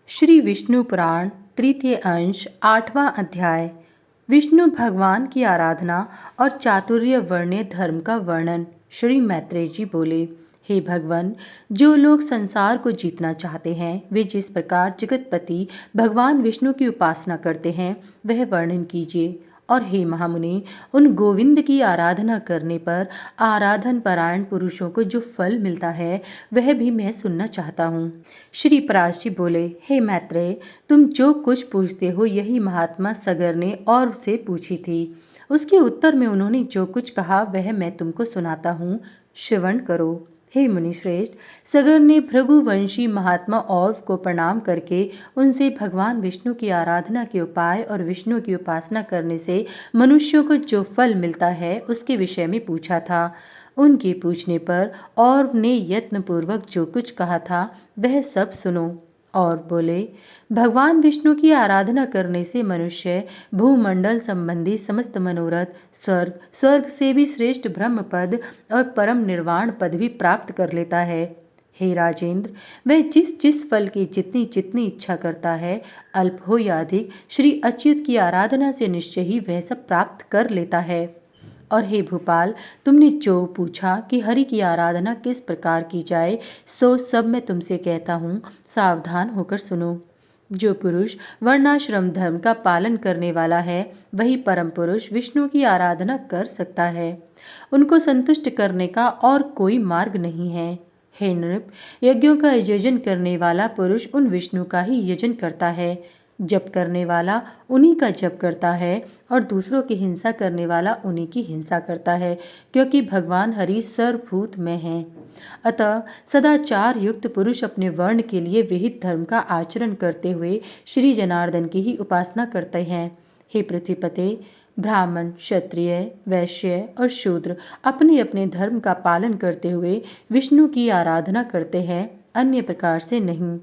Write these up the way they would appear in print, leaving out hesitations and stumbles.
श्री विष्णु पुराण तृतीय अंश 8वां अध्याय। विष्णु भगवान की आराधना और चातुर्य वर्ण्य धर्म का वर्णन। श्री मैत्रेय जी बोले, हे भगवान, जो लोग संसार को जीतना चाहते हैं वे जिस प्रकार जगतपति भगवान विष्णु की उपासना करते हैं वह वर्णन कीजिए। और हे महामुनि, उन गोविंद की आराधना करने पर आराधन परायण पुरुषों को जो फल मिलता है वह भी मैं सुनना चाहता हूँ। श्री पराशर जी बोले, हे मैत्रेय, तुम जो कुछ पूछते हो यही महात्मा सगर ने और से पूछी थी। उसके उत्तर में उन्होंने जो कुछ कहा वह मैं तुमको सुनाता हूँ, श्रवण करो। हे मुनिश्रेष्ठ, सगर ने भृगुवंशी महात्मा और को प्रणाम करके उनसे भगवान विष्णु की आराधना के उपाय और विष्णु की उपासना करने से मनुष्यों को जो फल मिलता है उसके विषय में पूछा था। उनके पूछने पर और ने यत्नपूर्वक जो कुछ कहा था वह सब सुनो। और बोले, भगवान विष्णु की आराधना करने से मनुष्य भूमंडल संबंधी समस्त मनोरथ, स्वर्ग से भी श्रेष्ठ ब्रह्म पद और परम निर्वाण पद भी प्राप्त कर लेता है। हे राजेंद्र, वह जिस जिस फल की जितनी जितनी इच्छा करता है, अल्प हो या अधिक, श्री अच्युत की आराधना से निश्चय ही वह सब प्राप्त कर लेता है। और हे भूपाल, तुमने जो पूछा कि हरि की आराधना किस प्रकार की जाए सो सब मैं तुमसे कहता हूँ, सावधान होकर सुनो। जो पुरुष वर्णाश्रम धर्म का पालन करने वाला है वही परम पुरुष विष्णु की आराधना कर सकता है। उनको संतुष्ट करने का और कोई मार्ग नहीं है। हे नृप, यज्ञों का यजन करने वाला पुरुष उन विष्णु का ही यजन करता है। जप करने वाला उन्हीं का जप करता है और दूसरों की हिंसा करने वाला उन्हीं की हिंसा करता है, क्योंकि भगवान हरि सर्वभूत में हैं। अतः सदाचार युक्त पुरुष अपने वर्ण के लिए विहित धर्म का आचरण करते हुए श्री जनार्दन की ही उपासना करते हैं। हे पृथ्वीपते, ब्राह्मण, क्षत्रिय, वैश्य और शूद्र अपने अपने धर्म का पालन करते हुए विष्णु की आराधना करते हैं, अन्य प्रकार से नहीं।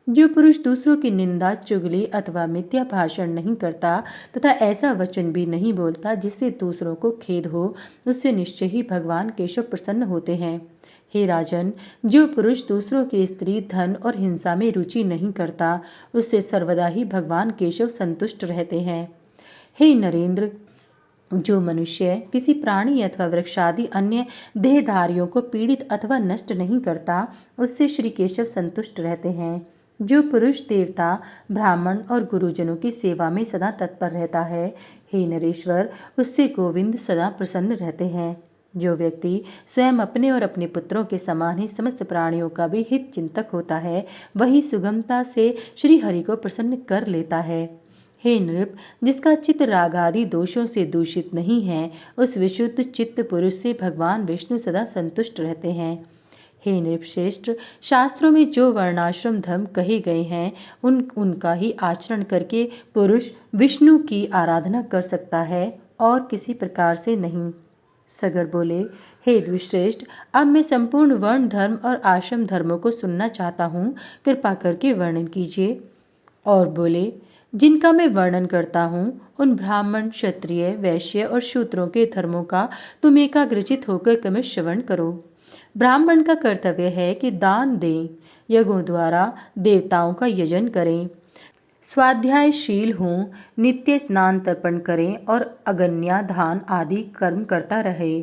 जो पुरुष दूसरों की निंदा, चुगली अथवा मिथ्या भाषण नहीं करता तथा ऐसा वचन भी नहीं बोलता जिससे दूसरों को खेद हो, उससे निश्चय ही भगवान केशव प्रसन्न होते हैं। हे राजन, जो पुरुष दूसरों के स्त्री, धन और हिंसा में रुचि नहीं करता उससे सर्वदा ही भगवान केशव संतुष्ट रहते हैं। हे नरेंद्र, जो मनुष्य किसी प्राणी अथवा वृक्षादि अन्य देहधारियों को पीड़ित अथवा नष्ट नहीं करता उससे श्री केशव संतुष्ट रहते हैं। जो पुरुष देवता, ब्राह्मण और गुरुजनों की सेवा में सदा तत्पर रहता है, हे नरेश्वर, उससे गोविंद सदा प्रसन्न रहते हैं। जो व्यक्ति स्वयं अपने और अपने पुत्रों के समान ही समस्त प्राणियों का भी हित चिंतक होता है वही सुगमता से श्री हरि को प्रसन्न कर लेता है। हे नृप, जिसका चित्त रागादि दोषों से दूषित नहीं है उस विशुद्ध चित्त पुरुष से भगवान विष्णु सदा संतुष्ट रहते हैं। हे नृपश्रेष्ठ, शास्त्रों में जो वर्णाश्रम धर्म कहे गए हैं उनका ही आचरण करके पुरुष विष्णु की आराधना कर सकता है और किसी प्रकार से नहीं। सगर बोले, हे द्विश्रेष्ठ, अब मैं संपूर्ण वर्ण धर्म और आश्रम धर्मों को सुनना चाहता हूँ, कृपा करके वर्णन कीजिए। और बोले, जिनका मैं वर्णन करता हूँ उन ब्राह्मण, क्षत्रिय, वैश्य और शूद्रों के धर्मों का तुम एकाग्रचित होकर क्रमश श्रवण करो। ब्राह्मण का कर्तव्य है कि दान दें, यज्ञों द्वारा देवताओं का यजन करें, स्वाध्यायशील हों, नित्य स्नान तर्पण करें और अगन्या दान आदि कर्म करता रहे।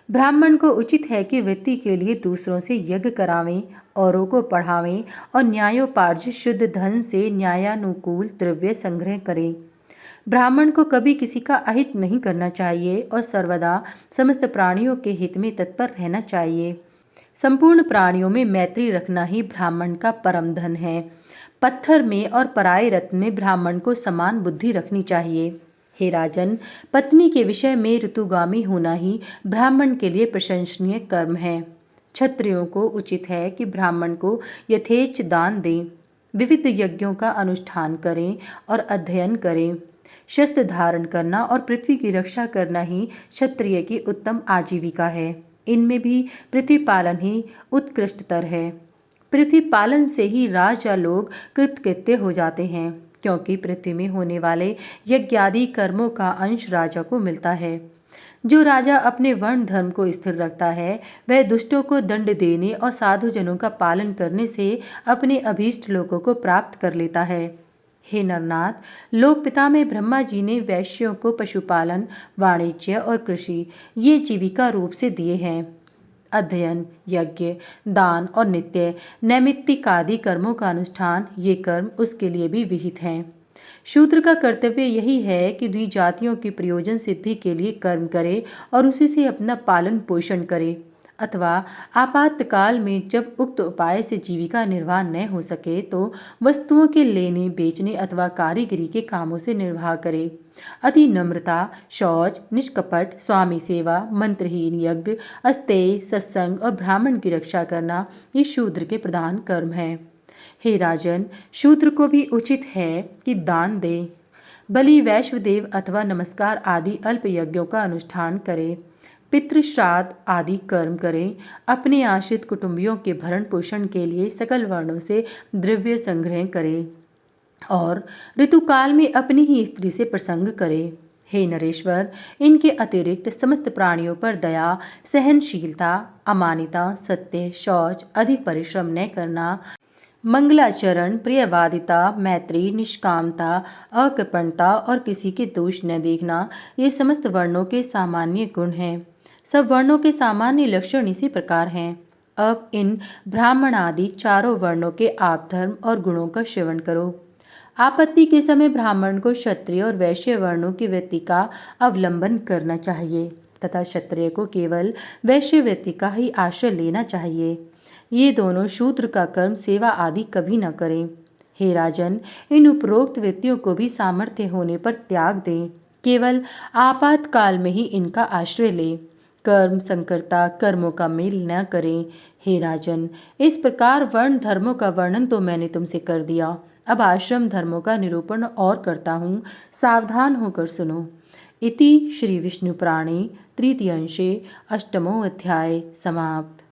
ब्राह्मण को उचित है कि वृत्ति के लिए दूसरों से यज्ञ करावें, औरों को पढ़ावें और न्यायोपार्जित शुद्ध धन से न्यायानुकूल द्रव्य संग्रह करें। ब्राह्मण को कभी किसी का अहित नहीं करना चाहिए और सर्वदा समस्त प्राणियों के हित में तत्पर रहना चाहिए। संपूर्ण प्राणियों में मैत्री रखना ही ब्राह्मण का परम धन है। पत्थर में और पराये रत्न में ब्राह्मण को समान बुद्धि रखनी चाहिए। हे राजन, पत्नी के विषय में ऋतुगामी होना ही ब्राह्मण के लिए प्रशंसनीय कर्म है। क्षत्रियों को उचित है कि ब्राह्मण को यथेच्छ दान दें, विविध यज्ञों का अनुष्ठान करें और अध्ययन करें। शस्त्र धारण करना और पृथ्वी की रक्षा करना ही क्षत्रिय की उत्तम आजीविका है। इनमें भी पृथ्वी पालन ही उत्कृष्टतर है। पृथ्वी पालन से ही राजा लोग कृतकृत्य हो जाते हैं, क्योंकि पृथ्वी में होने वाले यज्ञादि कर्मों का अंश राजा को मिलता है। जो राजा अपने वर्ण धर्म को स्थिर रखता है वह दुष्टों को दंड देने और साधुजनों का पालन करने से अपने अभीष्ट लोगों को प्राप्त कर लेता है। हे नरनाथ, लोकपिता में ब्रह्मा जी ने वैश्यों को पशुपालन, वाणिज्य और कृषि ये जीविका रूप से दिए हैं। अध्ययन, यज्ञ, दान और नित्य नैमित्तिक आदि कर्मों का अनुष्ठान ये कर्म उसके लिए भी विहित हैं। शूद्र का कर्तव्य यही है कि द्विजातियों की प्रयोजन सिद्धि के लिए कर्म करे और उसी से अपना पालन पोषण करे, अथवा आपातकाल में जब उक्त उपाय से जीविका निर्वाह न हो सके तो वस्तुओं के लेने बेचने अथवा कारीगरी के कामों से निर्वाह करे। अति नम्रता, शौच, निष्कपट, स्वामी सेवा, मंत्रहीन यज्ञ, अस्तेय, सत्संग और ब्राह्मण की रक्षा करना ये शूद्र के प्रधान कर्म हैं। हे राजन, शूद्र को भी उचित है कि दान दे, बलि, वैश्वदेव अथवा नमस्कार आदि अल्प यज्ञों का अनुष्ठान करे, पितृश्राद्ध आदि कर्म करें, अपने आश्रित कुटुंबियों के भरण पोषण के लिए सकल वर्णों से द्रव्य संग्रह करें और ऋतुकाल में अपनी ही स्त्री से प्रसंग करें। हे नरेश्वर, इनके अतिरिक्त समस्त प्राणियों पर दया, सहनशीलता, अमानिता, सत्य, शौच, अधिक परिश्रम न करना, मंगलाचरण, प्रियवादिता, मैत्री, निष्कामता, अकृपणता और किसी के दोष न देखना ये समस्त वर्णों के सामान्य गुण हैं। सब वर्णों के सामान्य लक्षण इसी प्रकार हैं। अब इन ब्राह्मण आदि चारों वर्णों के आपधर्म और गुणों का श्रवण करो। आपत्ति के समय ब्राह्मण को क्षत्रिय और वैश्य वर्णों की वृत्ति का अवलंबन करना चाहिए तथा क्षत्रिय को केवल वैश्य वृत्ति का ही आश्रय लेना चाहिए। ये दोनों शूद्र का कर्म सेवा आदि कभी न करें। हे राजन, इन उपरोक्त वृत्तियों को भी सामर्थ्य होने पर त्याग दें, केवल आपातकाल में ही इनका आश्रय लें। कर्म संकरता कर्मों का मेल न करें। हे राजन, इस प्रकार वर्ण धर्मों का वर्णन तो मैंने तुमसे कर दिया, अब आश्रम धर्मों का निरूपण और करता हूँ, सावधान होकर सुनो। इति श्री विष्णु पुराणे तृतीय अंशे अष्टमो अध्याय समाप्त।